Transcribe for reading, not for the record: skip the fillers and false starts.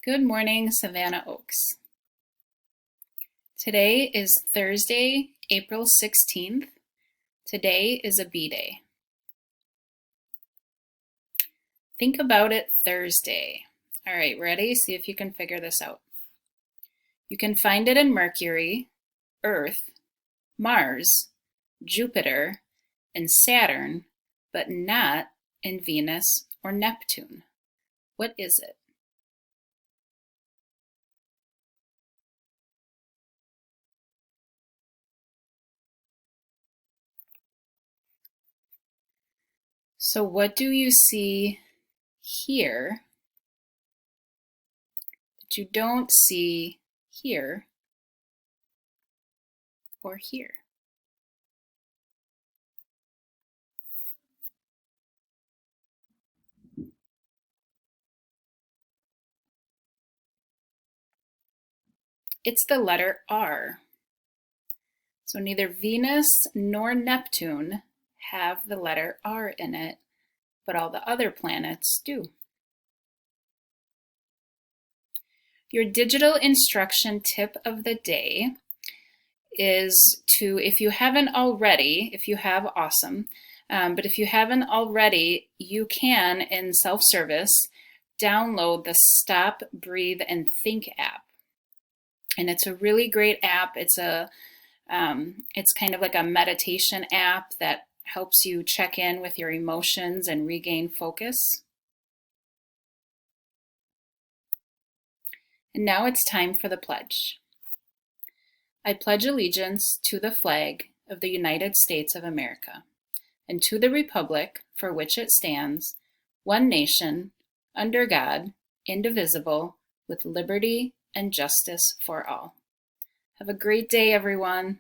Good morning, Savannah Oaks. Today is Thursday, April 16th. Today is a bee day. Think about it Thursday. All right, ready? See if you can figure this out. You can find it in Mercury, Earth, Mars, Jupiter, and Saturn, but not in Venus or Neptune. What is it? So what do you see here that you don't see here or here? It's the letter R. So neither Venus nor Neptune have the letter R in it, but all the other planets do. Your digital instruction tip of the day is to, if you haven't already, if you have, awesome, but if you haven't already, you can, in self-service, download the Stop, Breathe, and Think app. And it's a really great app. It's kind of like a meditation app that helps you check in with your emotions and regain focus. And now it's time for the pledge. I pledge allegiance to the flag of the United States of America and to the republic for which it stands, one nation, under God, indivisible, with liberty and justice for all. Have a great day, everyone.